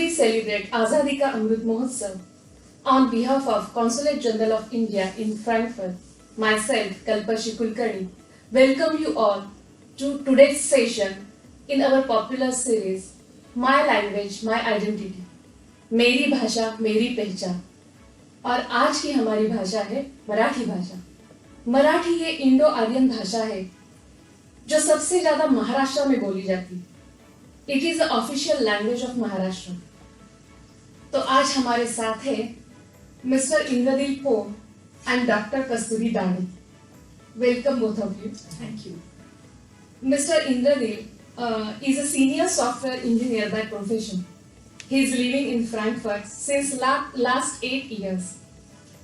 we celebrate Azadi Ka Amrit Mahotsav, on behalf of Consulate General of India in Frankfurt, myself, Kalpashi Kulkarni, welcome you all to today's session in our popular series, My Language, My Identity, मेरी भाषा मेरी पहचान। और आज की हमारी भाषा है मराठी भाषा। मराठी ये इंडो आर्यन भाषा है जो सबसे ज्यादा महाराष्ट्र में बोली जाती है। It is the official language of Maharashtra. तो आज हमारे साथ है mister Indradeel Pom and doctor Kasturi Dani. Welcome both of you. Thank you. Mr. Indradil is a senior software engineer by profession. He is living in Frankfurt since last 8 years.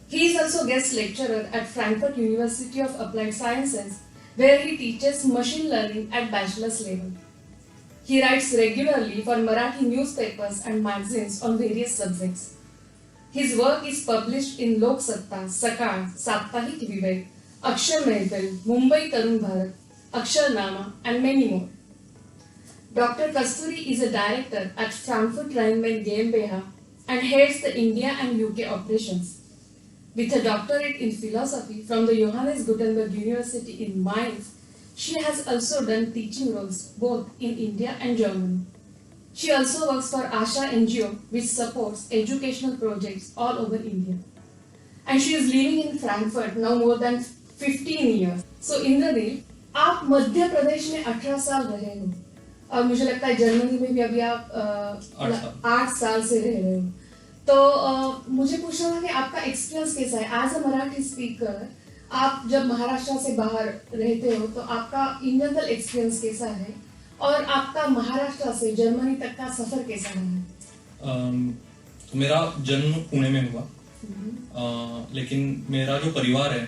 He is also guest lecturer at Frankfurt University of Applied Sciences, where he teaches machine learning at bachelor's level. He writes regularly for Marathi newspapers and magazines on various subjects. His work is published in Lok Satta, Sakal, Saptahik Vivek, Akshar Mehfil, Mumbai Tarun Bharat, Aksharnama, and many more. Dr. Kasturi is a director at Frankfurt Rheinland GmbH and heads the India and UK operations. With a doctorate in philosophy from the Johannes Gutenberg University in Mainz, she has also done teaching roles both in India and Germany. She also works for Asha NGO, which supports educational projects all over India. And she is living in Frankfurt now more than 15 years. So Indradil, आप मध्य प्रदेश में 18 साल रहे हो और मुझे लगता है Germany में भी अभी आप 8 साल से रह रहे हो। तो मुझे पूछना था कि आपका एक्सपीरियंस कैसा है एज अ मराठी स्पीकर। आप जब महाराष्ट्र से बाहर रहते हो तो आपका इन जनरल एक्सपीरियंस कैसा है और आपका महाराष्ट्र से जर्मनी तक का सफर कैसा रहा है? तो मेरा जन्म पुणे में हुआ, लेकिन मेरा जो परिवार है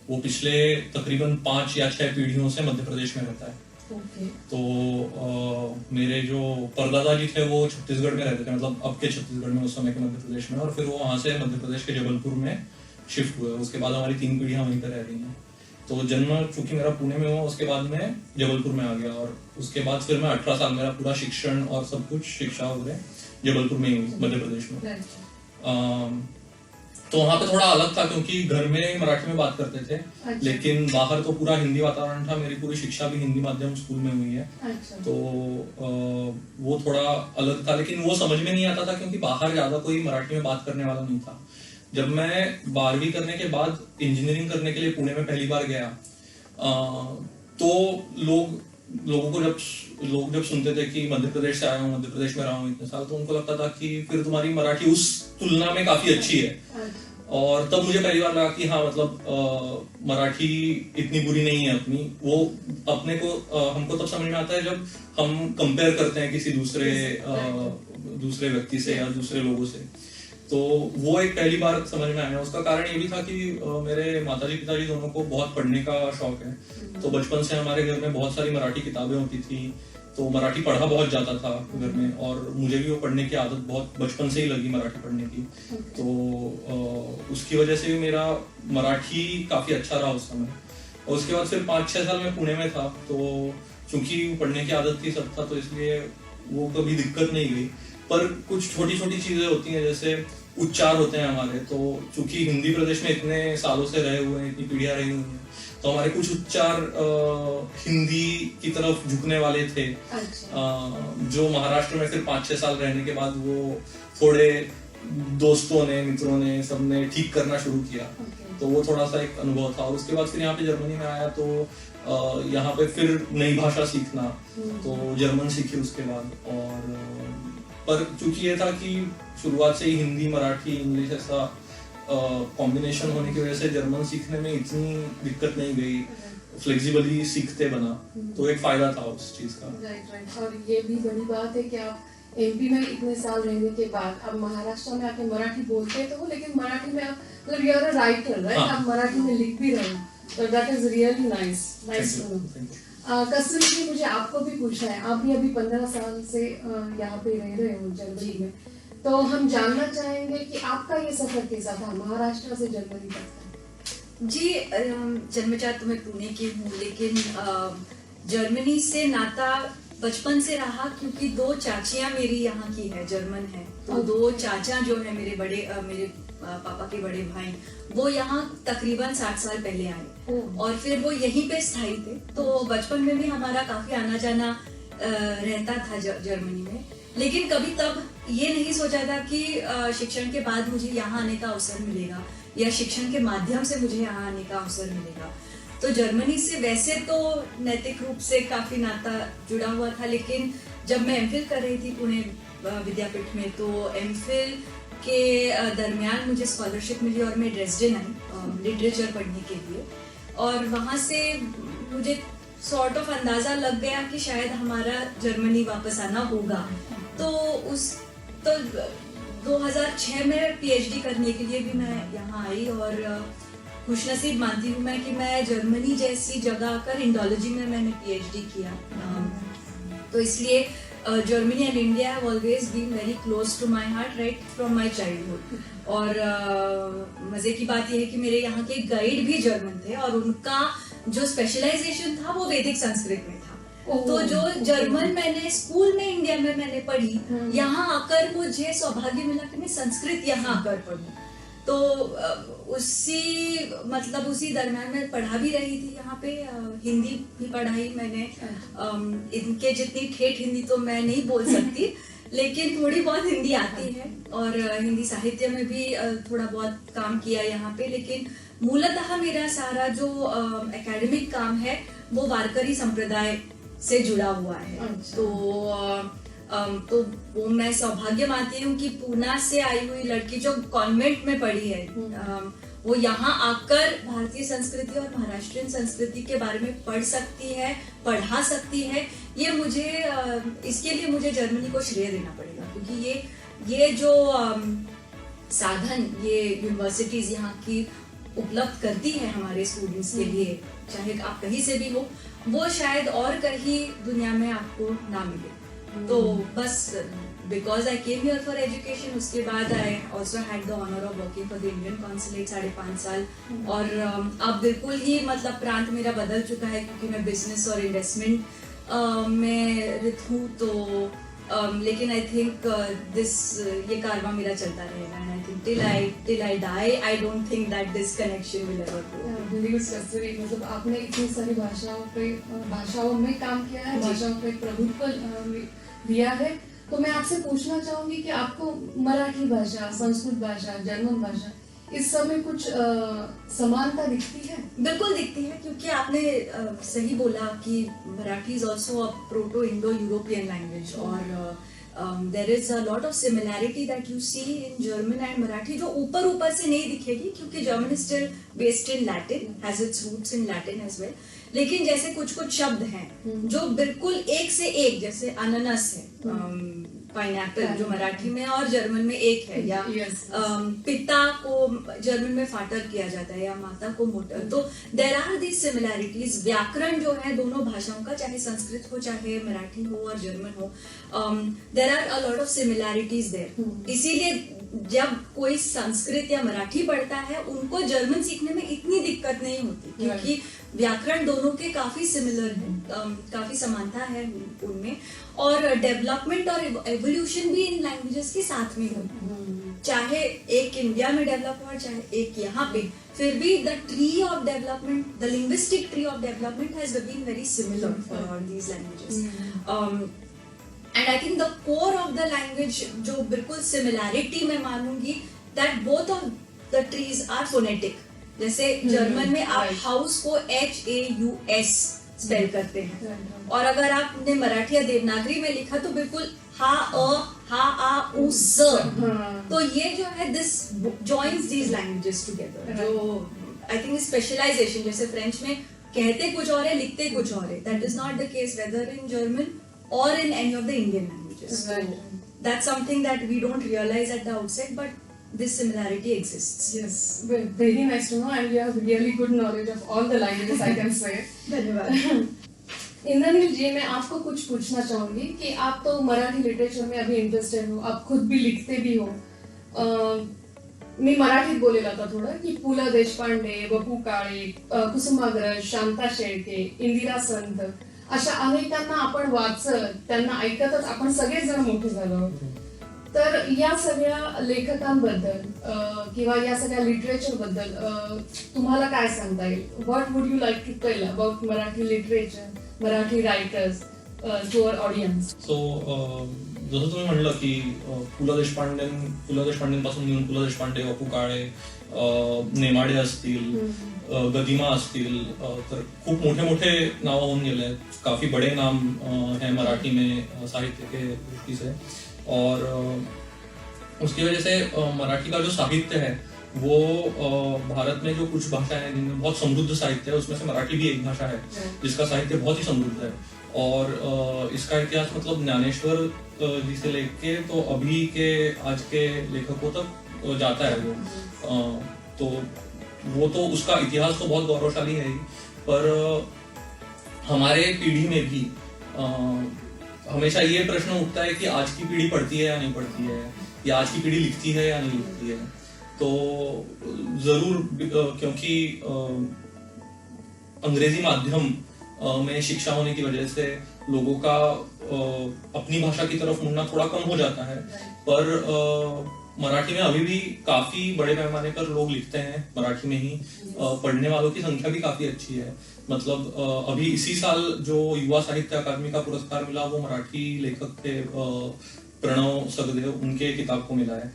वो पिछले तकरीबन 5 या 6 पीढ़ियों से मध्य प्रदेश में रहता है। तो मेरे जो परदादा जी थे वो छत्तीसगढ़ में रहते थे, मतलब अब के छत्तीसगढ़ में, उस समय के मध्य प्रदेश में, और फिर वो वहां से मध्य प्रदेश के जबलपुर में शिफ्ट हुए। उसके बाद हमारी 3 पीढ़ियां वहीं पर रह रही हैं। तो जन्म चूंकि मेरा पुणे में हुआ, उसके बाद मैं जबलपुर में आ गया और उसके बाद फिर मैं 18 साल मेरा पूरा शिक्षण और सब कुछ शिक्षा वगैरह जबलपुर में ही हुई, मध्य प्रदेश में। तो वहां पे थोड़ा अलग था क्योंकि घर में मराठी में बात करते थे। अच्छा। लेकिन बाहर तो पूरा हिंदी वातावरण था। मेरी पूरी शिक्षा भी हिंदी माध्यम स्कूल में हुई है। अच्छा। तो वो थोड़ा अलग था, लेकिन वो समझ में नहीं आता था क्योंकि बाहर ज्यादा कोई मराठी में बात करने वाला नहीं था। जब मैं 12वीं करने के बाद इंजीनियरिंग करने के लिए पुणे में पहली बार गया, तो लोगों को जब सुनते थे कि मध्य प्रदेश से आया हूँ, मध्य प्रदेश में रहा हूँ इतने साल, तो उनको लगता था कि फिर तुम्हारी मराठी उस तुलना में काफी अच्छी है। और तब मुझे पहली बार लगा कि हाँ, मतलब मराठी इतनी बुरी नहीं है अपनी। वो अपने को हमको तब समझ में आता है जब हम कंपेयर करते हैं किसी दूसरे व्यक्ति से या दूसरे लोगों से। तो वो एक पहली बार समझ में आया। उसका कारण ये भी था कि मेरे माताजी पिताजी दोनों को बहुत पढ़ने का शौक है। तो बचपन से हमारे घर में बहुत सारी मराठी किताबें होती थी, तो मराठी पढ़ा बहुत जाता था घर में, और मुझे भी वो पढ़ने की आदत बहुत बचपन से ही लगी, मराठी पढ़ने की। तो उसकी वजह से भी मेरा मराठी काफी अच्छा रहा उस समय। और उसके बाद फिर 5-6 साल में पुणे में था, तो चूंकि पढ़ने की आदत थी, सब था, तो इसलिए वो कभी दिक्कत नहीं गई। पर कुछ छोटी छोटी चीजें होती हैं, जैसे उच्चार होते हैं हमारे। तो चूंकि हिंदी प्रदेश में इतने सालों से रहे हुए हैं, इतनी पीढ़ियां रही हुई हैं, तो हमारे कुछ उच्चार हिंदी की तरफ झुकने वाले थे। अच्छा। जो महाराष्ट्र में फिर 5-6 साल रहने के बाद वो थोड़े दोस्तों ने, मित्रों ने, सबने ठीक करना शुरू किया। तो वो थोड़ा सा एक अनुभव था। और उसके बाद फिर यहाँ पे जर्मनी में आया, तो यहाँ पे फिर नई भाषा सीखना, तो जर्मन सीखी उसके बाद। और पर चूंकि ये था कि शुरुआत से ही हिंदी, मराठी, इंग्लिश ऐसा कॉम्बिनेशन होने की वजह से जर्मन सीखने में इतनी दिक्कत नहीं गई, फ्लेक्सिबली सीखते बना। तो एक फायदा था उस चीज का। राइट। और ये भी बड़ी बात है कि आप एमपी में इतने साल रहने के बाद अब महाराष्ट्र में आके मराठी बोलते तो हो, लेकिन मराठी में आप मतलब you are a writer, right? आप मराठी में लिख भी रहे हो, तो that is really nice to know. Kasturi ji, मुझे आपको भी पूछना है, आप भी अभी 15 साल से यहाँ पे रह रहे हो जर्मनी में, तो हम जानना चाहेंगे कि आपका ये सफर कैसा था महाराष्ट्र से जर्मनी तक? जी, जन्मजात तो मैं पुणे की हूँ, लेकिन जर्मनी से नाता बचपन से रहा, क्योंकि 2 चाचियां मेरी यहाँ की है, जर्मन है, तो 2 चाचा जो है मेरे मेरे पापा के बड़े भाई, वो यहाँ तकरीबन 60 साल पहले आए और फिर वो यहीं पे स्थायी थे। तो बचपन में भी हमारा काफी आना जाना रहता था जर्मनी में, लेकिन कभी तब ये नहीं सोचा था कि शिक्षण के बाद मुझे यहाँ आने का अवसर मिलेगा या शिक्षण के माध्यम से मुझे यहाँ आने का अवसर मिलेगा। तो जर्मनी से वैसे तो नैतिक रूप से काफी नाता जुड़ा हुआ था, लेकिन जब मैं एमफिल कर रही थी पुणे विद्यापीठ में, तो एमफिल के दरमियान मुझे स्कॉलरशिप मिली और मैं ड्रेसडेन आई लिटरेचर पढ़ने के लिए, और वहाँ से मुझे सॉर्ट ऑफ अंदाजा लग गया कि शायद हमारा जर्मनी वापस आना होगा। तो 2006 में पीएचडी करने के लिए भी मैं यहाँ आई, और खुशनसीब मानती हूँ मैं कि मैं जर्मनी जैसी जगह आकर इंडोलॉजी में मैंने पीएचडी किया। तो इसलिए Germany and India have always been very close to my heart right from my childhood. और मजे की बात यह है कि मेरे यहाँ के गाइड भी जर्मन थे और उनका जो स्पेशलाइजेशन था वो वैदिक संस्कृत में था। तो जो जर्मन मैंने स्कूल में इंडिया में मैंने पढ़ी, यहाँ आकर मुझे सौभाग्य मिला कि मैं संस्कृत यहाँ आकर पढ़ूं। तो उसी दरम्यान मैं पढ़ा भी रही थी यहाँ पे, हिंदी भी पढ़ाई मैंने। इनके जितनी ठेठ हिंदी तो मैं नहीं बोल सकती, लेकिन थोड़ी बहुत हिंदी आती है, और हिंदी साहित्य में भी थोड़ा बहुत काम किया यहाँ पे। लेकिन मूलतः मेरा सारा जो एकेडमिक काम है वो वारकरी संप्रदाय से जुड़ा हुआ है। तो वो मैं सौभाग्य मानती हूँ कि पूना से आई हुई लड़की जो कॉन्वेंट में पढ़ी है, वो यहाँ आकर भारतीय संस्कृति और महाराष्ट्रीयन संस्कृति के बारे में पढ़ सकती है, पढ़ा सकती है। ये मुझे इसके लिए मुझे जर्मनी को श्रेय देना पड़ेगा, क्योंकि ये जो साधन ये यूनिवर्सिटीज यहाँ की उपलब्ध करती है हमारे स्टूडेंट्स के लिए, चाहे आप कहीं से भी हो, वो शायद और कहीं दुनिया में आपको ना मिले। तो बस because I came here for education, उसके बाद I also had the honour of working for the Indian consulate 5.5 साल। और अब बिल्कुल ही मतलब प्रांत मेरा बदल चुका है, क्योंकि मैं बिजनेस और इन्वेस्टमेंट में रित हूँ। तो लेकिन आई थिंक ये कारवा मेरा चलता रहेगा, and I think till I die I don't think that this connection will ever go. मतलब आपने इतनी सारी भाषाओं में काम किया है, भाषाओं पे प्रभुत्व दिया है। तो मैं आपसे पूछना चाहूंगी कि आपको मराठी भाषा, संस्कृत भाषा, जर्मन भाषा, इस समय कुछ समानता दिखती है? बिल्कुल दिखती है, क्योंकि आपने सही बोला कि Marathi is also a proto Indo European language, और there is a lot of similarity that you see in German and Marathi, जो ऊपर से नहीं दिखेगी, क्योंकि German is still based in Latin, has its roots in Latin as well. लेकिन जैसे कुछ शब्द हैं जो बिल्कुल एक से एक, जैसे अनानास है, पाइनएप्पल जो मराठी में और जर्मन में एक है, या पिता को जर्मन में फाटर किया जाता है या माता को मोटर। तो देयर आर दीज सिमिलैरिटीज। व्याकरण जो है दोनों भाषाओं का, चाहे संस्कृत हो, चाहे मराठी हो और जर्मन हो, there are a lot of similarities there. इसीलिए जब कोई संस्कृत या मराठी पढ़ता है, उनको जर्मन सीखने में इतनी दिक्कत नहीं होती, क्योंकि व्याकरण दोनों के काफी सिमिलर है, काफी समानता है उनमें। और डेवलपमेंट और एवोल्यूशन भी इन लैंग्वेजेस के साथ में होती, चाहे एक इंडिया में डेवलप हो चाहे एक यहाँ पे, फिर भी the tree of development, the linguistic tree of development has been very similar for all these languages. And I think the core of the language जो बिल्कुल सिमिलैरिटी मैं मानूंगी, that both of the trees are phonetic. जैसे German में आप house को HAUS spell करते हैं, और अगर आपने मराठी या देवनागरी में लिखा तो बिल्कुल हा-आ-उ-स। तो ये जो है this joins these languages together, जो आई थिंक स्पेशलाइजेशन, जैसे फ्रेंच में कहते कुछ और है, लिखते कुछ और है, that is not the case weather in German or in any of the Indian languages. Right. So that's something that we don't realize at the outset, but this similarity exists. Yes, very nice to know, and you have really good knowledge of all the languages, I can say. धन्यवाद। इंद्रनील जी, मैं आपको कुछ पूछना चाहूंगी कि आप तो Marathi literature में अभी इंटरेस्टेड हो, आप खुद भी लिखते भी हो। मी मराठीत बोलेल आता थोडं की पु ल देशपांडे, वपू काळे, कुसुमाग्रज, शांता शेळके, इंदिरा संत, अशा अनेकांना आपण वाचत त्यांना ऐकतच आपण सगळेच जण मोठे झालो आहोत. तर या सगळ्या लेखकांबद्दल किंवा या सगळ्या लिटरेचर बद्दल तुम्हाला काय सांगता येईल? What would you like to tell about Marathi literature, Marathi writers to our audience? So जसं तुम्ही म्हणलं की पु ल देशपांडेंपासून घेऊन पु ल देशपांडे, बापू काळे, नेमाडे असतील, गदिमा असतील, तर खूप मोठे मोठे नाव होऊन गेले हैं. काफी बड़े नाम हैं मराठी में साहित्य के दृष्टि से. और उसकी वजह से मराठी का जो साहित्य है वो भारत में जो कुछ भाषाएं हैं जिनमें बहुत समृद्ध साहित्य है, उसमें से मराठी भी एक भाषा है जिसका साहित्य बहुत ही समृद्ध है. और इसका इतिहास मतलब ज्ञानेश्वर जी से लेके तो अभी के आज के लेखकों तक जाता है वो. तो वो तो उसका इतिहास तो बहुत गौरवशाली है ही, पर हमारे पीढ़ी में भी हमेशा ये प्रश्न उठता है कि आज की पीढ़ी पढ़ती है या नहीं पढ़ती है, या आज की पीढ़ी लिखती है या नहीं लिखती है. तो जरूर क्योंकि अंग्रेजी माध्यम में शिक्षा होने की वजह से लोगों का अपनी भाषा की तरफ मुड़ना थोड़ा कम हो जाता है, पर मराठी में अभी भी काफी बड़े पैमाने पर लोग लिखते हैं मराठी में ही. पढ़ने वालों की संख्या भी काफी अच्छी है. मतलब अभी इसी साल जो युवा साहित्य अकादमी का पुरस्कार मिला वो मराठी लेखक थे प्रणव सखदेव, उनके किताब को मिला है.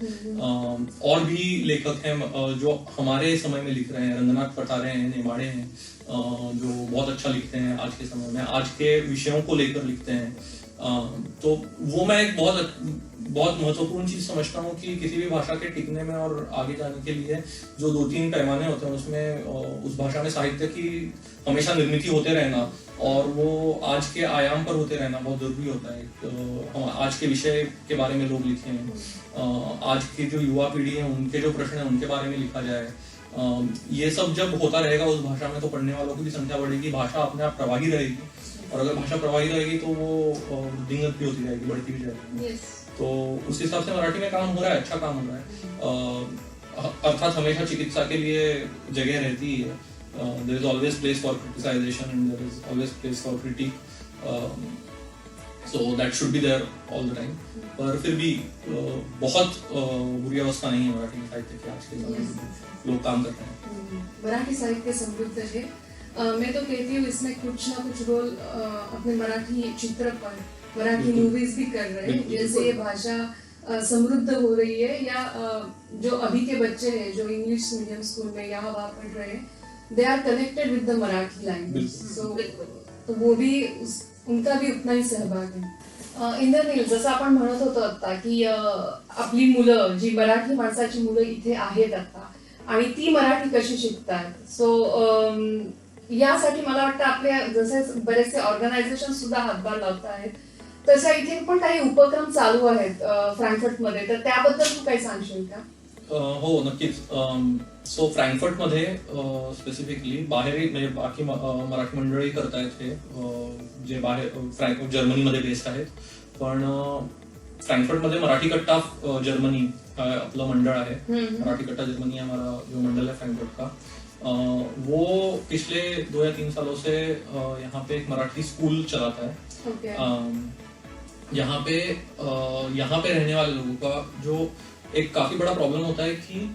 और भी लेखक हैं जो हमारे समय में लिख रहे हैं. रंगनाथ पठारे हैं, नेमाड़े हैं, जो बहुत अच्छा लिखते हैं आज के समय में, आज के विषयों को लेकर लिखते हैं. तो वो मैं एक बहुत महत्वपूर्ण चीज समझता हूँ कि किसी भी भाषा के टिकने में और आगे जाने के लिए जो 2-3 पैमाने होते हैं उसमें उस भाषा में साहित्य की हमेशा निर्मित होते रहना और वो आज के आयाम पर होते रहना बहुत जरूरी होता है. तो आज के विषय के बारे में लोग लिखें, आज की जो युवा पीढ़ी है उनके जो प्रश्न है उनके बारे में लिखा जाए. ये सब जब होता रहेगा उस भाषा में तो पढ़ने वालों की भी संख्या बढ़ेगी, भाषा अपने आप प्रवाही रहेगी. और अगर भाषा प्रवाही रहेगी तो वो वृद्धिंगत भी होती जाएगी, बढ़ती भी जाएगी. तो उस हिसाब से मराठी में काम हो रहा है, अच्छा काम हो रहा है. अर्थात हमेशा चिकित्सा के लिए जगह रहती है. There is always place for criticisation and there is always place for critic, so that should be there all the time. पर फिर भी बहुत बुरी अवस्था नहीं है मराठी साहित्य की आज के समय में. लोग काम करते हैं. मराठी साहित्य समृद्ध है. मैं तो कहती हूँ इसमें कुछ ना कुछ रोल अपने मराठी चित्रपट, मराठी मूवीज भी कर रहे हैं. जैसे ये भाषा समृद्ध हो रही है, या जो अभी के बच्चे हैं जो इंग्लिश मीडियम स्कूल में यहाँ वहाँ पढ़ रहे हैं, they are connected with the Marathi language. So तो वो भी उनका भी उतना ही सहभाग है. इंद्रनील, जसं आपण म्हणत होतो आता की आपली मुलं जी मराठी माणसाची मुलं इथे आहेत आता आणि ती मराठी कशी शिकतात. सो यासाठी मला वाटतं आपले जसे बरेचसे ऑर्गनायझेशन सुद्धा हातभार लावत आहेत, तशा इथे पण काही उपक्रम चालू आहेत फ्रँकफर्टमध्ये, तर त्याबद्दल तू काही सांगशील का? हो, नक्कीच. सो फ्रँकफर्टमध्ये स्पेसिफिकली बाहेर म्हणजे बाकी मराठी मंडळी करतायत हे, जे बाहेर जर्मनीमध्ये बेस्ड आहेत. पण फ्रँकफर्टमध्ये मराठी कट्टा जर्मनी आपलं मंडळ आहे. मराठी कट्टा जर्मनी हमारा जो मंडल है फ्रैंकफर्ट का, वो पिछले 2 या 3 सालों से यहाँ पे एक मराठी स्कूल चलाता है. यहाँ पे रहने वाले लोगों का जो एक काफी बड़ा प्रॉब्लम होता है कि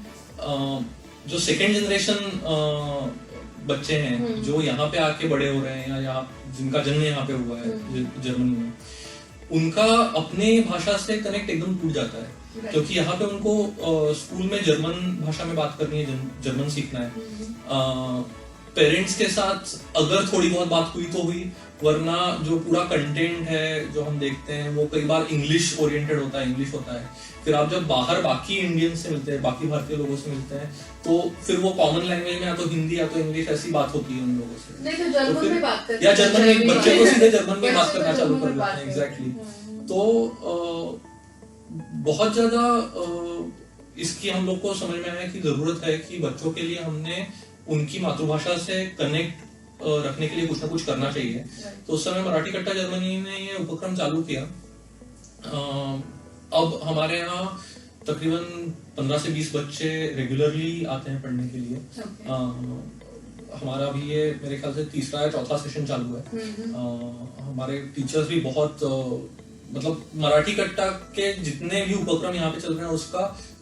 जो सेकेंड जनरेशन बच्चे हैं जो यहाँ पे आके बड़े हो रहे हैं या यहाँ जिनका जन्म यहाँ पे हुआ है जर्मनी में, उनका अपने भाषा से कनेक्ट एकदम टूट जाता है. क्योंकि यहाँ पे उनको स्कूल में जर्मन भाषा में बात करनी है, जर्मन सीखना है. पेरेंट्स के साथ अगर थोड़ी बहुत बात हुई तो हुई, वरना जो पूरा कंटेंट है जो हम देखते हैं वो कई बार इंग्लिश ओरिएंटेड होता है, इंग्लिश होता है. फिर आप जब बाहर बाकी इंडियन से मिलते हैं, बाकी भारतीय लोगों से मिलते हैं, तो फिर वो कॉमन लैंग्वेज में या तो हिंदी या तो इंग्लिश ऐसी बात होती है उन लोगों से. नहीं तो जर्मन में बात करते हैं, या जर्मन में बच्चे को सीधे जर्मन में बात करना चालू कर देते हैं. एग्जैक्टली. तो बहुत ज्यादा इसकी हम लोग को समझ में आया कि जरूरत है कि बच्चों के लिए हमने उनकी मातृभाषा से कनेक्ट रखने के लिए कुछ ना कुछ करना चाहिए. तो उस समय मराठी कट्टा जर्मनी ने ये उपक्रम चालू किया. अब हमारे यहाँ तकरीबन 15 से 20 बच्चे रेगुलरली आते हैं पढ़ने के लिए. हमारा भी ये मेरे ख्याल से तीसरा या चौथा सेशन चालू है। हमारे टीचर्स भी बहुत मतलब मराठी कट्टा के जितने भी उपक्रम यहाँ पे चल रहे हैं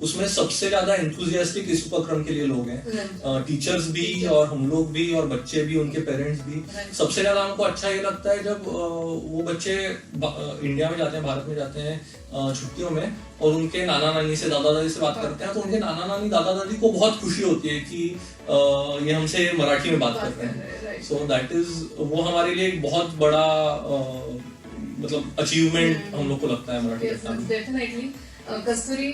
उसमें सबसे ज्यादा एंथुजियास्टिक इस उपक्रम के लिए लोग हैं। टीचर्स भी और हम लोग भी और बच्चे भी, उनके पेरेंट्स भी। सबसे ज्यादा हमको अच्छा ये लगता है जब वो बच्चे इंडिया में जाते हैं, भारत में जाते हैं छुट्टियों में, और उनके नाना नानी से, दादा दादी से बात करते हैं, तो उनके नाना नानी दादा दादी को बहुत खुशी होती है कि ये हमसे मराठी में बात कर रहे हैं। सो दैट इज, वो हमारे लिए एक बहुत बड़ा मतलब अचीवमेंट हम लोग को लगता है मराठी कट्टा में। डेफिनेटली कस्तूरी,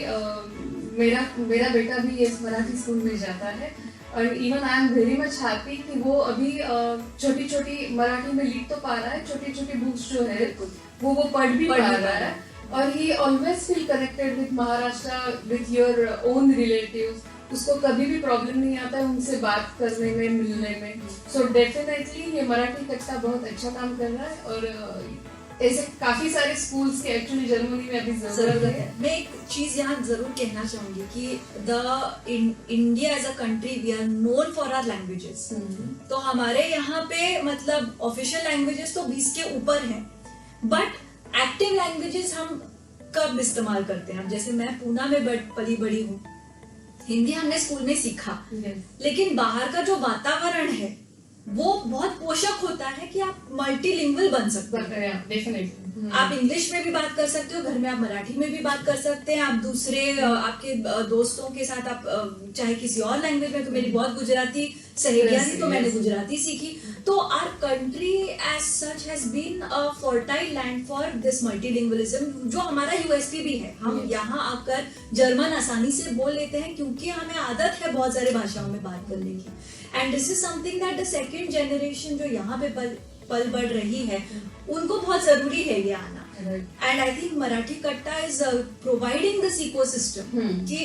मेरा बेटा भी इस मराठी स्कूल में जाता है, और even I am very much happy कि वो अभी छोटी छोटी मराठी में लिख तो पा रहा है, छोटी छोटी बुक्स जो है वो पढ़ भी पा रहा है, और ही always feel connected with Maharashtra, with your own relatives. उसको कभी भी प्रॉब्लम नहीं आता है उनसे बात करने में, मिलने में। सो डेफिनेटली ये मराठी कट्टा बहुत अच्छा काम कर रहा है, और ऐसे काफी सारे स्कूल्स के एक्चुअली जर्मनी में अभी जरूरत है। मैं एक चीज यहाँ जरूर कहना चाहूंगी कि India as a country we are known for our languages. तो हमारे यहाँ पे मतलब ऑफिशियल लैंग्वेजेस तो 20 के ऊपर हैं, बट एक्टिव लैंग्वेजेस हम कब इस्तेमाल करते हैं? जैसे मैं पूना में पली बड़ी हूँ, हिंदी हमने स्कूल में सीखा, लेकिन बाहर का जो वातावरण है वो बहुत पोषक होता है कि आप मल्टीलिंगुअल बन सकते हैं। डेफिनेटली आप इंग्लिश में भी बात कर सकते हो, घर में आप मराठी में भी बात कर सकते हैं, आप दूसरे आपके दोस्तों के साथ आप चाहे किसी और लैंग्वेज में। तो मेरी बहुत गुजराती सहेलियां थी, तो मैंने गुजराती सीखी। तो our country as such has been a fertile land for this multilingualism, जो हमारा यूएसपी भी है। हम यहाँ आकर जर्मन आसानी से बोल लेते हैं क्योंकि हमें आदत है बहुत सारे भाषाओं में बात करने की। And this is something that the second generation जो यहाँ पे पल बढ़ रही है, उनको बहुत जरूरी है ये आना। एंड आई थिंक मराठी कट्टा इज प्रोवाइडिंग दिस इकोसिस्टम कि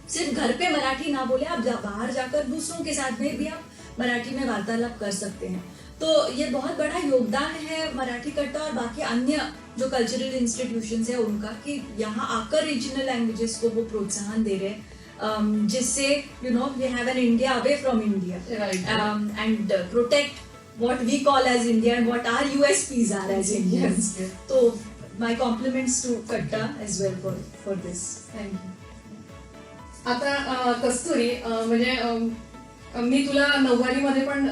सिर्फ घर पे मराठी ना बोले, आप बाहर जाकर दूसरों के साथ में भी आप मराठी में वार्तालाप कर सकते हैं। तो ये बहुत बड़ा योगदान है मराठी कट्टा और बाकी अन्य जो कल्चरल इंस्टीट्यूशंस है उनका, कि यहाँ आकर रीजनल लैंग्वेजेस को वो प्रोत्साहन दे रहे हैं, जिससे we have an India away from India and protect what we call as India and what our USPs are as Indians. So my compliments to Katta as well for this. Thank you. आता कस्तुरी, म्हणजे मी तुला 9वी मध्ये पण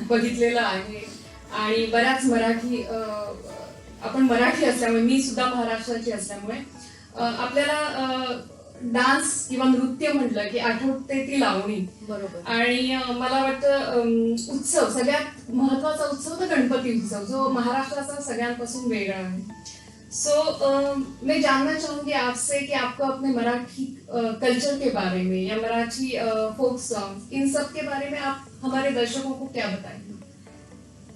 बघितलेलं आहे, आणि बऱ्याच मराठी, आपण मराठी असल्यामुळे, मी सुद्धा महाराष्ट्राची असल्यामुळे आपल्याला डान्स किंवा नृत्य म्हटलं की आठवते ती लावणी. बरोबर. आणि मला वाटतं उत्सव, सगळ्यात महत्वाचा उत्सव तर गणपती उत्सव, जो महाराष्ट्राचा सगळ्यांपासून वेगळा आहे. सो मैं जानना चाहूंगी आपसे कि आपको अपने मराठी कल्चर के बारे में या मराठी फोक सॉन्ग, इन सब के बारे में आप हमारे दर्शकों को क्या बताएंगे?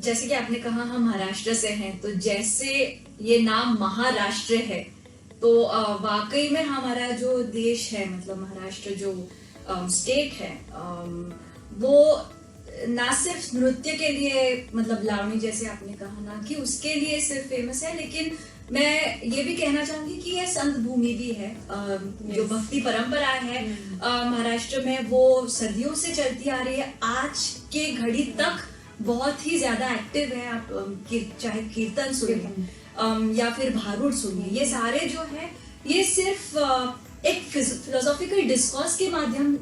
जैसे कि आपने कहा हम महाराष्ट्र से हैं, तो जैसे ये नाम महाराष्ट्र है, तो वाकई में हमारा जो देश है, मतलब महाराष्ट्र जो स्टेट है, वो ना सिर्फ नृत्य के लिए, मतलब लावणी जैसे आपने कहा ना कि उसके लिए सिर्फ फेमस है, लेकिन मैं ये भी कहना चाहूंगी कि ये संत भूमि भी है। जो भक्ति परंपरा है महाराष्ट्र में, वो सदियों से चलती आ रही है, आज के घड़ी तक बहुत ही ज्यादा एक्टिव है। आप चाहे कीर्तन सुनिए या फिर भारूड सुनिए, ये सारे जो है ये सिर्फ एक फिलोसॉफिकल डिस्कोर्स के माध्यम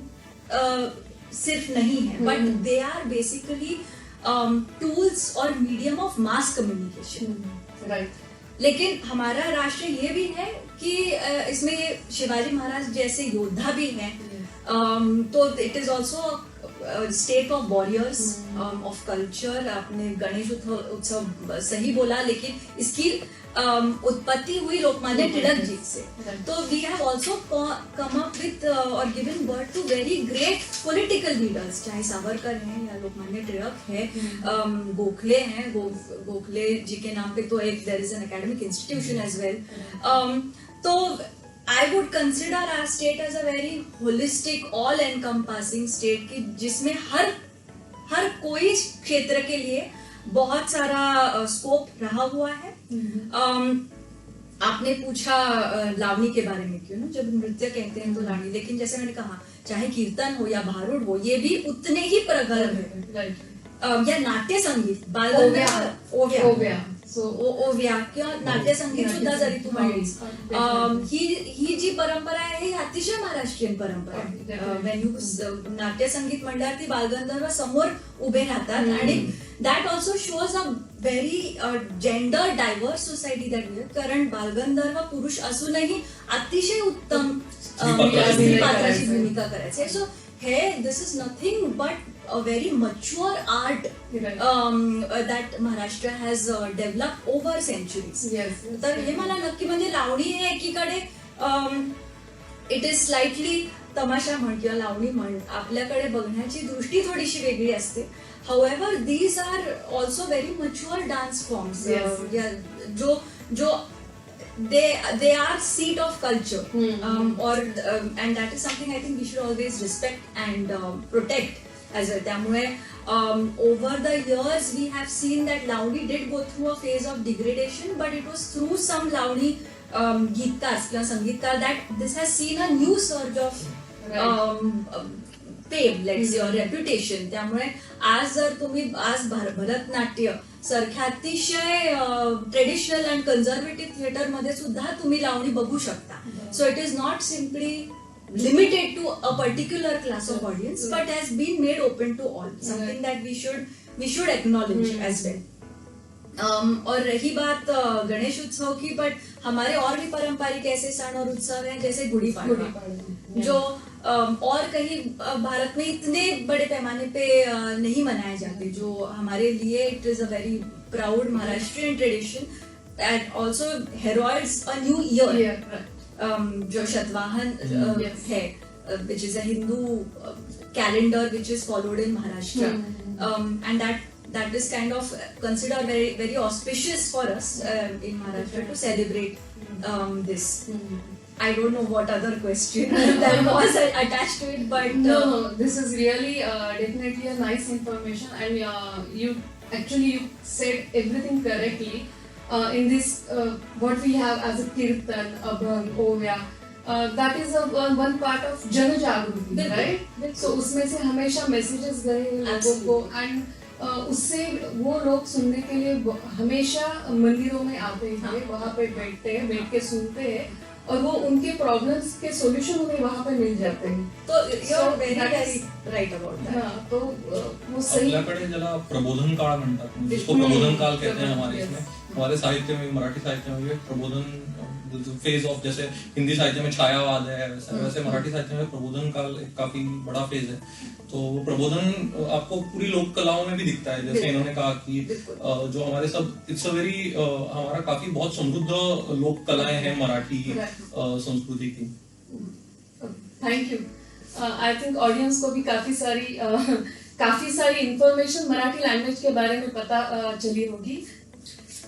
सिर्फ नहीं है, but they are basically tools और medium of mass communication. Right. लेकिन हमारा राष्ट्र ये भी है कि इसमें शिवाजी महाराज जैसे योद्धा भी हैं, तो it is also state of warriors of culture. आपने गणेश उत्सव सही बोला, लेकिन इसकी उत्पत्ति हुई लोकमान्य तिलक जी से। तो we have also come up with और given birth to very great political leaders, चाहे सावरकर हैं या लोकमान्य तिलक है, गोखले हैं, गोखले जी के नाम पे तो एक there is an academic institution as well. तो I would consider our state as a very holistic, all-encompassing state की जिसमें हर कोई क्षेत्र के लिए बहुत सारा स्कोप रहा हुआ है। आपने पूछा लावणी के बारे में, क्यों ना, जब नृत्य कहते हैं तो लावणी, लेकिन जैसे मैंने कहा चाहे कीर्तन हो या भारुड हो, ये भी उतने ही प्रगल्भ है। राइट। या नाट्य संगीत ओव्या ओव्या किंवा नाट्य संगीत सुद्धा जरी तू म्हणलीस, ही जी परंपरा आहे ही अतिशय महाराष्ट्रीयन परंपरा आहे. वेन यू नाट्य संगीत म्हणल्यावर ती बालगंधर्व समोर उभे राहतात आणि that also shows a very gender diverse society that we, कारण बालगंधर्व पुरुष असूनही अतिशय उत्तम स्त्री पात्राची भूमिका करायची. सो हे this is nothing but a very mature art that Maharashtra has developed over centuries. Yes. तर हे मला नक्की म्हणजे लावणी हे एकीकडे इट इज स्लाइटली तमाशा म्हण किंवा लावणी म्हण आपल्याकडे बघण्याची दृष्टी थोडीशी वेगळी असते. However, these are also very mature dance forms. जो they are seat of culture, and that is something I think we should always respect and protect. त्यामुळे over the years we have seen that Lavani did go through a phase of degradation, but it was through some Lavani गीतकार किंवा संगीतकार that this has seen a new surge of fame, let's your reputation. त्यामुळे आज जर तुम्ही आज भरतनाट्य सारख्या अतिशय ट्रेडिशनल अँड कन्झर्वेटिव्ह थिएटर मध्ये सुद्धा तुम्ही लावणी बघू शकता. So it is not simply limited to a particular class of audience, but has been made open to all, something that we should acknowledge as well. और रही बात गणेश उत्सव की, बट हमारे और भी पारंपरिक ऐसे क्षण और उत्सव हैं जैसे गुड़ी पाड़वा, जो और कहीं भारत में इतने बड़े पैमाने पे नहीं मनाए जाते, जो हमारे लिए it is a very proud Maharashtrian tradition that also heralds a new year. जो शतवाहन है, which is a Hindu calendar which is followed in Maharashtra, and that is kind of considered very very auspicious for us in Maharashtra to celebrate this. I don't know what other question that was attached to it, but no, this is really definitely a nice information, and you said everything correctly. In this, what we have as a kirtan, abhang, ovya, that is one part of जन जागृति, right? So उसमें से हमेशा messages गए लोगों को, and उससे वो लोग सुनने के लिए हमेशा मंदिरों में आते हैं, वहाँ पे बैठ के सुनते हैं, और वो उनके प्रॉब्लम्स के सॉल्यूशन उन्हें वहाँ पे मिल जाते हैं. तो you are very right about that. तो वो सही. आपल्याकडे ज्याला प्रबोधन काळ म्हणतात, जिसको प्रबोधन काल कहते हैं हमारे इसमें, हमारे साहित्य में, मराठी साहित्य में भी प्रबोधन फेज ऑफ, जैसे हिंदी साहित्य में छायावाद है, वैसे मराठी साहित्य में प्रबोधन काल एक काफी बड़ा फेज है. तो वो प्रबोधन आपको पूरी लोक कलाओं में भी दिखता है, जैसे इन्होंने कहा कि जो हमारे सब इट्स अ वेरी हमारा काफी बहुत समृद्ध लोक कलाएं हैं मराठी संस्कृति की. Thank you. I think audience को भी काफी सारी इंफॉर्मेशन मराठी लैंग्वेज के बारे में पता चली होगी.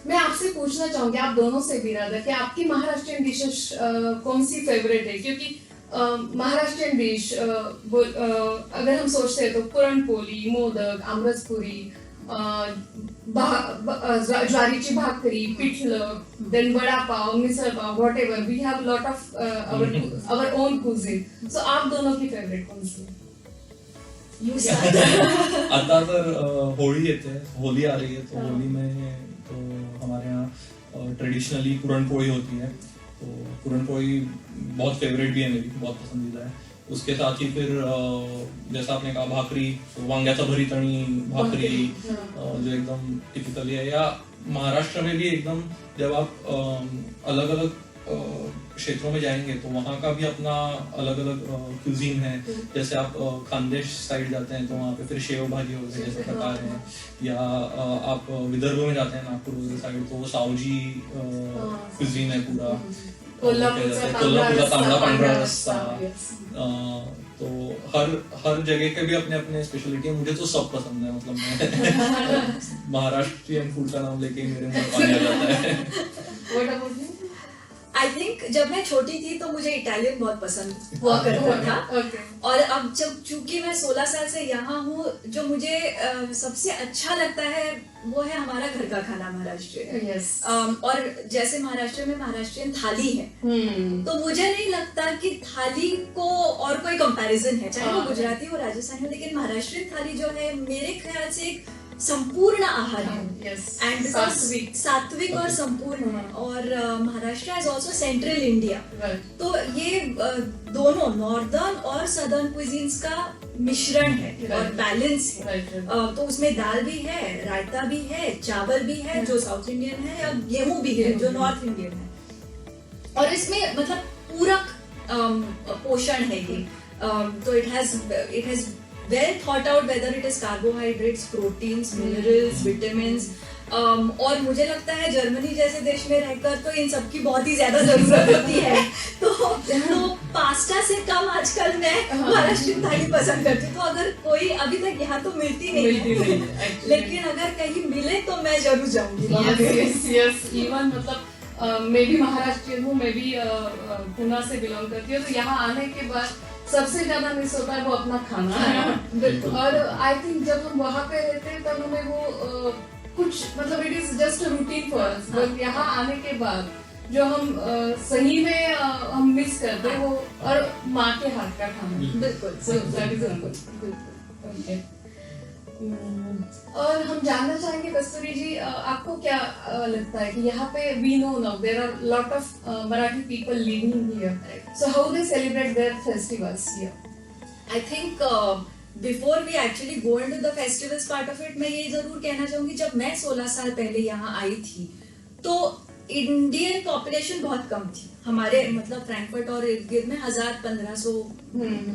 मैं आपसे पूछना चाहूंगी, आप दोनों से भी राधा, कि आपकी महाराष्ट्रियन डिशेस कौन सी फेवरेट है? क्योंकि महाराष्ट्रियन डिश अगर हम सोचते हैं तो पुरणपोळी, मोदक, आमरसपुरी, ज्वारीची bhakri, pithla, then vadapav, misalpav, whatever, we have lot of our own cuisine. So आप दोनों की फेवरेट कौन सी है? आता तर होळी येते, होली आ रही है, तो होली में तो हमारे यहाँ ट्रेडिशनली पुरणपोळी होती है. तो पुरणपोळी बहुत फेवरेट भी है मेरी, बहुत पसंदीदा है. उसके साथ ही फिर जैसा आपने कहा भाकरी, तो वांग्याचा भरीत आणि भाकरी जो एकदम टिपिकली है. या महाराष्ट्र में भी एकदम जब आप अलग अलग क्षेत्रों में जाएंगे तो वहाँ का भी अपना अलग अलग क्यूजीन है. जैसे आप खानदेश साइड जाते हैं तो वहाँ पे फिर शेव भाजी हो गए जैसे प्रकार है, या आप विदर्भ में जाते हैं नागपुर साइड तो सावजी क्यूजीन है पूरा. कोल्हापुरचा तांबडा पांढरा रस्सा. तो हर जगह के भी अपने अपने स्पेशलिटी है. मुझे तो सब पसंद है, मतलब मैं महाराष्ट्रियन फूड का नाम लेके मेरे मुंह पानी आ जाता है. आई थिंक जब मैं छोटी थी तो मुझे इटालियन बहुत पसंद हुआ करता था. और अब जब चूंकि मैं 16 साल से यहाँ हूँ, जो मुझे सबसे अच्छा लगता है वो है हमारा घर का खाना महाराष्ट्र। Yes. और जैसे महाराष्ट्र में महाराष्ट्रियन थाली है, तो मुझे नहीं लगता कि थाली को और कोई कंपैरिजन है, चाहे वो गुजराती हो राजस्थानी हो, लेकिन महाराष्ट्रियन थाली जो है मेरे ख्याल से एक संपूर्ण आहार है। Yes. एंड सात्विक और संपूर्ण है। और Maharashtra is also central India, Right. तो ये दोनों नॉर्दर्न और सदर्न क्विजीन्स का मिश्रण है और Right. बैलेंस है। Right. तो उसमें दाल भी है, रायता भी है, चावल भी है जो साउथ इंडियन है, या गेहूं भी है जो नॉर्थ इंडियन है। और इसमें मतलब पूरक पोषण है ये। तो it has well thought out whether it is carbohydrates, proteins, minerals, vitamins, और मुझे लगता है जर्मनी जैसे देश में रहकर तो इन सब की बहुत ही ज्यादा जरूरत होती है। तो पास्ता से कम आजकल मैं महाराष्ट्रियन थाली पसंद करती हूँ। तो अगर कोई अभी तक यहाँ तो मिलती नहीं है, लेकिन अगर कहीं मिले तो मैं जरूर जाऊंगी। Yes. Even मतलब मैं भी महाराष्ट्रियन हूँ, मैं भी पुणे से बिलोंग करती हूँ, तो यहाँ आने के बाद सबसे ज्यादा मिस होता है वो अपना खाना। बिल्कुल। और आई थिंक जब हम वहाँ पे रहते हैं तब हमें वो कुछ मतलब it is just routine for us, but यहाँ आने के बाद जो हम सही में हम मिस करते हैं वो, और माँ के हाथ का खाना। बिल्कुल। So that is बिल्कुल। Okay. और हम जानना चाहेंगे कस्तूरी जी, आपको क्या लगता है कि यहाँ पे we know now there are lot of Marathi people living here, so how they celebrate their festivals here? I think before we actually go into the festivals part of it, मैं ये जरूर कहना चाहूंगी, जब मैं 16 साल पहले यहाँ आई थी तो इंडियन पॉपुलेशन बहुत कम थी हमारे, मतलब फ्रैंकफर्ट और इर्द गिर्द में 1000-1500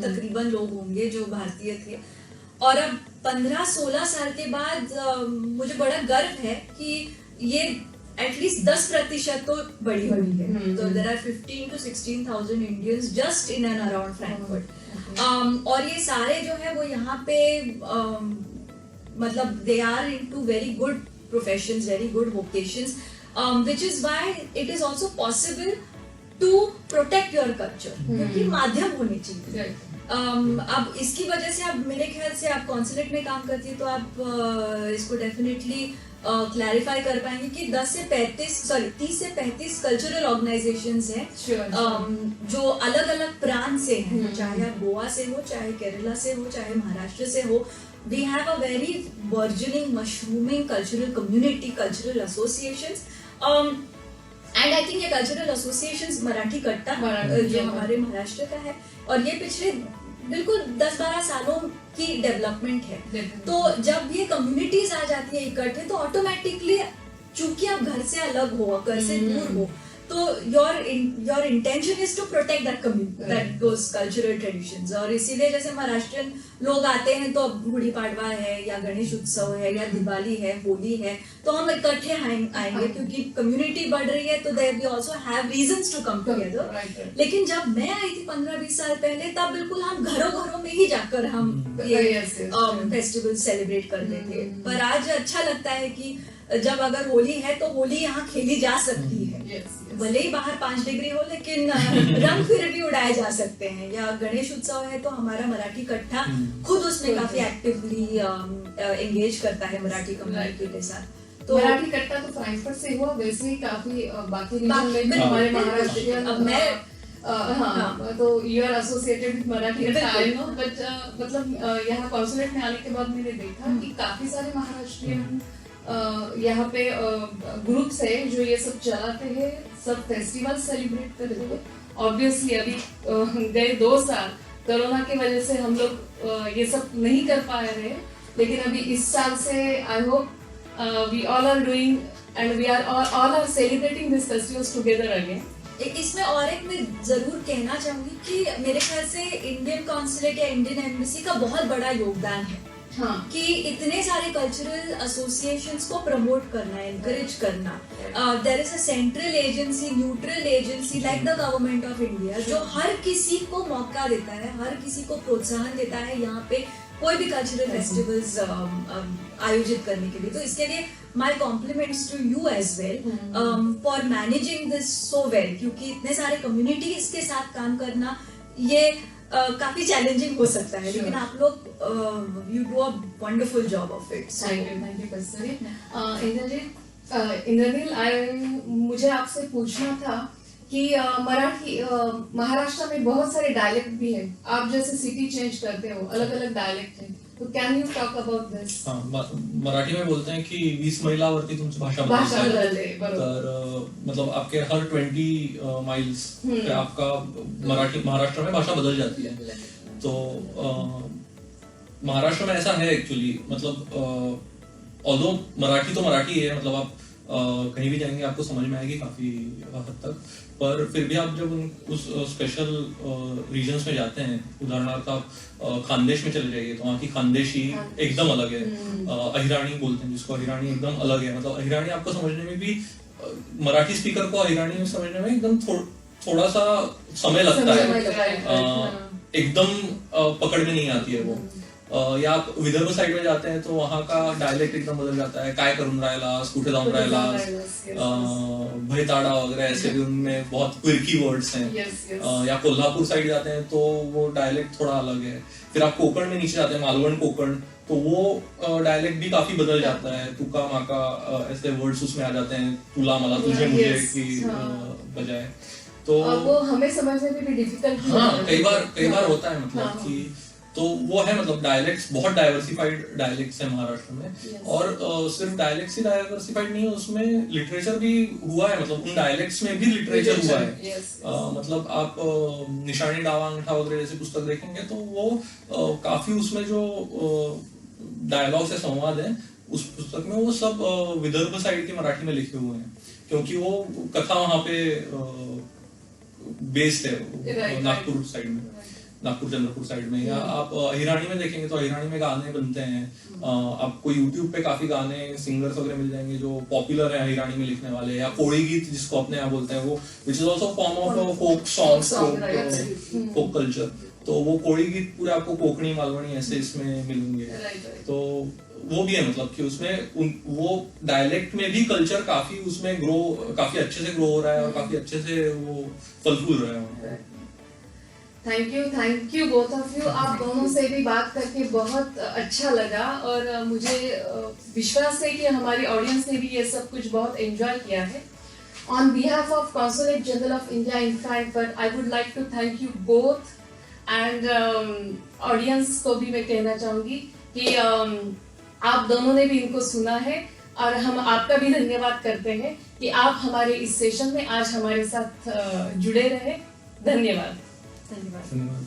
तकरीबन लोग होंगे जो भारतीय थे। और अब 15-16 साल के बाद मुझे बड़ा गर्व है कि ये एटलीस्ट 10% तो बढ़ी हुई है। तो there are 15 to 16,000 Indians just in and around Frankfurt. और ये सारे जो है वो यहाँ पे मतलब they are into very good professions, very good vocations, which is why it is also possible to protect your culture, क्योंकि माध्यम होने चाहिए। अब इसकी वजह से अब मेरे ख्याल से आप कॉन्सुलेट में काम करती है तो आप इसको डेफिनेटली क्लैरिफाई कर पाएंगे कि 30 से 35 कल्चरल ऑर्गेनाइजेशंस हैं जो अलग अलग प्रांत से हैं, चाहे आप गोवा से हो, चाहे केरला से हो, चाहे महाराष्ट्र से हो। We have a very burgeoning mushrooming cultural community, cultural associations, and I think ये कल्चरल एसोसिएशंस मराठी कट्टा जो हमारे महाराष्ट्र का है, और ये पिछले बिल्कुल 10-12 सालों की डेवलपमेंट है। तो जब ये कम्युनिटीज आ जाती है इकट्ठे, तो ऑटोमेटिकली चूंकि आप घर से अलग हो, घर से दूर हो, तो your intention is to protect that those cultural traditions. और इसीलिए जैसे महाराष्ट्रियन लोग आते हैं तो गुड़ी पाड़वा है या गणेश उत्सव है या दिवाली है, होली है, तो हम इकट्ठे आएंगे क्योंकि कम्युनिटी बढ़ रही है, तो there we also have reasons to come together. लेकिन जब मैं आई थी 15-20 साल पहले, तब बिल्कुल हम घरों में ही जाकर हम ये फेस्टिवल सेलिब्रेट करते थे। पर आज अच्छा लगता है कि जब अगर होली है तो होली यहाँ खेली जा सकती है, भले ही बाहर 5 डिग्री हो, लेकिन रंग फिर भी उड़ाए जा सकते हैं। या गणेश उत्सव है तो हमारा मराठी कट्टा खुद उसमें काफी एक्टिवली एंगेज करता है मराठी कम्युनिटी के साथ। तो मराठी कट्टा तो फ्रैंकफर्ट से हुआ, वैसे ही काफी बाकी रीजन में भी हमारे महाराष्ट्रियन, अब मैं तो you are associated with Marathi Katta, I no, but मतलब यहाँ कॉन्सुलेट में आने के बाद मैंने देखा कि काफी सारे महाराष्ट्रियन यहाँ पे ग्रुप्स है जो ये सब चलाते हैं, सब फेस्टिवल सेलिब्रेट करते हैं। ऑब्वियसली अभी गए 2 साल कोरोना की वजह से हम लोग ये सब नहीं कर पा रहे हैं, लेकिन अभी इस साल से I hope we all are doing and we are all are celebrating this festivals together again. इसमें और एक मैं जरूर कहना चाहूंगी कि मेरे ख्याल से इंडियन कॉन्सुलेट या इंडियन एम्बेसी का बहुत बड़ा योगदान है। हाँ। कि इतने सारे कल्चरल एसोसिएशंस को प्रमोट करना, एनकरेज करना। There is a central agency, neutral agency like the government of India, जो हर किसी को मौका देता है, हर किसी को प्रोत्साहन देता है यहाँ पे कोई भी कल्चरल फेस्टिवल्स आयोजित करने के लिए। तो इसके लिए my compliments to you as well for managing this so well, क्योंकि इतने सारे कम्युनिटीज के साथ काम करना ये काफी चैलेंजिंग हो सकता है, Sure. लेकिन आप लोग you do a wonderful job of it. Thank you Kasturi. Indranil, मुझे आपसे पूछना था कि मराठी महाराष्ट्र में बहुत सारे डायलेक्ट भी है. आप जैसे सिटी चेंज करते हो, अलग अलग डायलेक्ट है, तो can you talk about this? हाँ, मराठी में बोलते हैं की 20 मैलावरती तुमची भाषा भाषा बदलते. बदलते, बरोबर. तर मतलब आपके हर 20 माइल्स पे आपका मराठी महाराष्ट्र में भाषा बदल जाती है. तो महाराष्ट्र में ऐसा है एक्चुअली, मतलब ऑल्दो मराठी तो मराठी है, मतलब आप कहीं भी जाएंगे आपको समझ में आएगी काफी हद तक, पर फिर भी आप जब उस स्पेशल रीजन्स में जाते हैं, उदाहरणार्थ आप खानदेश में चले जाइए तो वहाँ की खानदेशी एकदम अलग है. अहिराणी बोलते हैं जिसको, अहिराणी एकदम अलग है. मतलब अहिराणी आपको समझने में भी, मराठी स्पीकर को अहिराणी में समझने में एकदम थोड़ा सा समय लगता है. एकदम पकड़ में नहीं आती है वो. या आप विदर्भ साइड में जाते हैं तो वहाँ का डायलेक्ट एकदम बदल जाता है. काय करून राहिलास, कुठे जाऊन राहिलास, भैताड़ा वगैरह ऐसे भी उनमें बहुत क्विर्की वर्ड्स हैं. या कोल्हापुर साइड जाते हैं तो वो डायलेक्ट थोड़ा अलग है. फिर आप कोकण में नीचे जाते हैं, मालवण कोकण, तो वो डायलेक्ट भी काफी बदल जाता है. तुका माका ऐसे वर्ड्स उसमें आ जाते हैं, तुला मला तुझे मुझे की बजाय. तो वो हमें समझने में भी डिफिकल्ट. हाँ, कई बार होता है, मतलब कि तो वो है, मतलब डायलेक्ट्स बहुत डाइवर्सिफाइड डायलेक्ट्स है महाराष्ट्र में. और सिर्फ डायलेक्ट्स ही डाइवर्सिफाइड नहीं है, उसमें लिटरेचर भी हुआ है. मतलब उन डायलेक्ट्स में भी लिटरेचर हुआ है. मतलब आप निशानी डावा अंगठा वगैरह जैसी पुस्तक देखेंगे तो वो काफी उसमें जो डायलॉग्स है, संवाद है उस पुस्तक में, वो सब विदर्भ साइड की मराठी में लिखे हुए हैं, क्योंकि वो कथा वहां पे बेस्ड है नागपुर साइड में, नागपुर चंद्रपुर साइड में. या आप अहिरानी में देखेंगे तो अहिरानी में गाने बनते हैं. आपको यूट्यूब पे काफी गाने सिंगर्स वगैरह मिल जाएंगे जो पॉपुलर है अहिरानी में लिखने वाले. या कोड़ी गीत जिसको अपने यहाँ बोलते हैं, वो which is also form of folk song, folk culture. तो वो कोड़ी गीत पूरे आपको कोकणी मालवणी ऐसे इसमें मिलेंगे. तो वो भी है, मतलब कि उसमें वो डायलेक्ट में भी कल्चर काफी उसमें काफी अच्छे से ग्रो हो रहा है और काफी अच्छे से वो फल फूल रहा है. Thank you both of you. आप दोनों से भी बात करके बहुत अच्छा लगा और मुझे विश्वास है कि हमारी ऑडियंस ने भी ये सब कुछ बहुत एंजॉय किया है. On behalf of consulate general of India in Frankfurt, I would like to thank you both. And audience को भी मैं कहना चाहूंगी कि आप दोनों ने भी इनको सुना है और हम आपका भी धन्यवाद करते हैं कि आप हमारे इस सेशन में आज हमारे साथ जुड़े रहे. धन्यवाद. धन्यवाद.